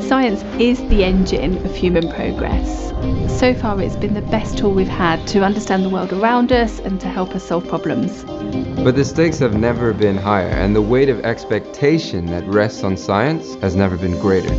Science is the engine of human progress. So far, it's been the best tool we've had to understand the world around us and to help us solve problems. But the stakes have never been higher, and the weight of expectation that rests on science has never been greater.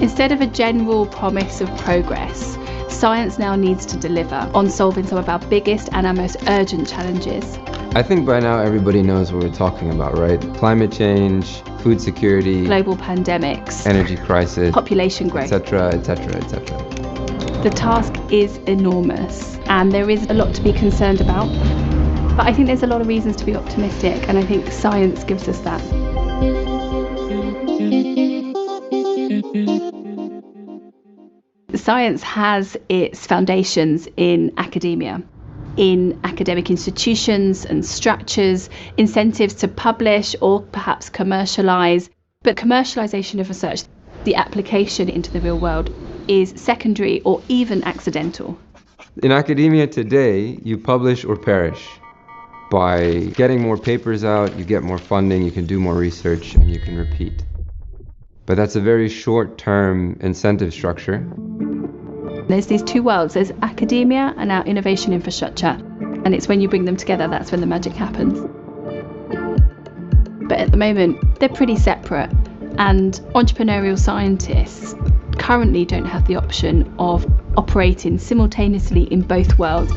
Instead of a general promise of progress, science now needs to deliver on solving some of our biggest and our most urgent challenges. I think by now everybody knows what we're talking about, right? Climate change, food security, global pandemics, energy crisis, population growth, etc., etc., etc. The task is enormous and there is a lot to be concerned about. But I think there's a lot of reasons to be optimistic, and I think science gives us that. Science has its foundations in academia, in academic institutions and structures, incentives to publish or perhaps commercialise. But commercialisation of research, the application into the real world, is secondary or even accidental. In academia today, you publish or perish. By getting more papers out, you get more funding, you can do more research, and you can repeat. But that's a very short-term incentive structure. There's these two worlds, there's academia and our innovation infrastructure. And it's when you bring them together, that's when the magic happens. But at the moment, they're pretty separate. And entrepreneurial scientists currently don't have the option of operating simultaneously in both worlds.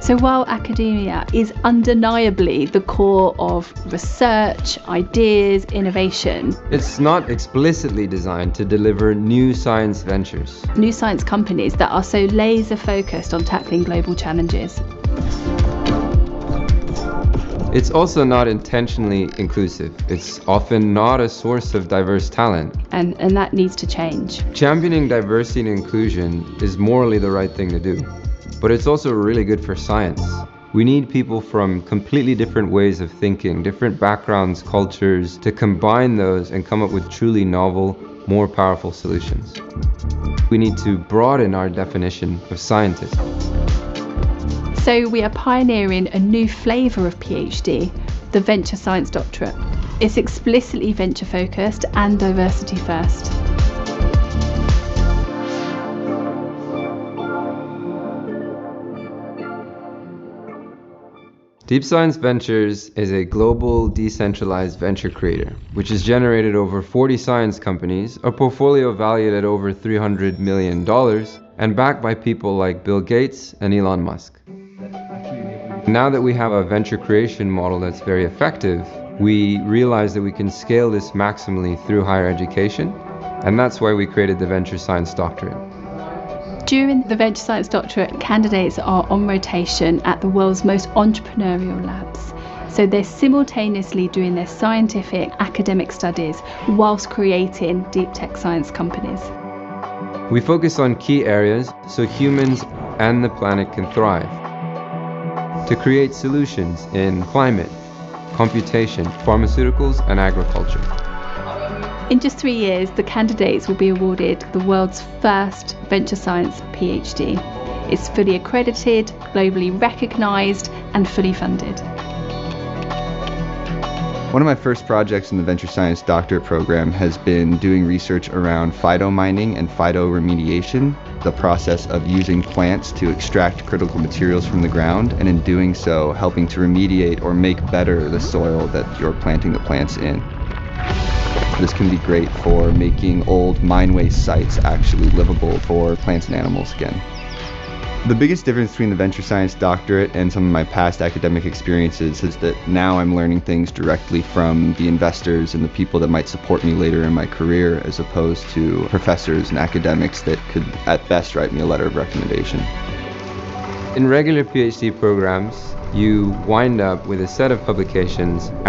So while academia is undeniably the core of research, ideas, innovation, it's not explicitly designed to deliver new science ventures. New science companies that are so laser focused on tackling global challenges. It's also not intentionally inclusive. It's often not a source of diverse talent. And that needs to change. Championing diversity and inclusion is morally the right thing to do. But it's also really good for science. We need people from completely different ways of thinking, different backgrounds, cultures, to combine those and come up with truly novel, more powerful solutions. We need to broaden our definition of scientist. So we are pioneering a new flavour of PhD, the Venture Science Doctorate. It's explicitly venture focused and diversity first. Deep Science Ventures is a global decentralized venture creator, which has generated over 40 science companies, a portfolio valued at over $300 million, and backed by people like Bill Gates and Elon Musk. Now that we have a venture creation model that's very effective, we realize that we can scale this maximally through higher education, and that's why we created the Venture Science Doctorate. During the Venture Science Doctorate, candidates are on rotation at the world's most entrepreneurial labs. So they're simultaneously doing their scientific, academic studies whilst creating deep tech science companies. We focus on key areas so humans and the planet can thrive. To create solutions in climate, computation, pharmaceuticals, and agriculture. In just 3 years, the candidates will be awarded the world's first Venture Science PhD. It's fully accredited, globally recognised, and fully funded. One of my first projects in the Venture Science Doctorate program has been doing research around phytomining and phytoremediation, the process of using plants to extract critical materials from the ground, and in doing so, helping to remediate or make better the soil that you're planting the plants in. This can be great for making old mine waste sites actually livable for plants and animals again. The biggest difference between the Venture Science Doctorate and some of my past academic experiences is that now I'm learning things directly from the investors and the people that might support me later in my career, as opposed to professors and academics that could at best write me a letter of recommendation. In regular PhD programs, you wind up with a set of publications and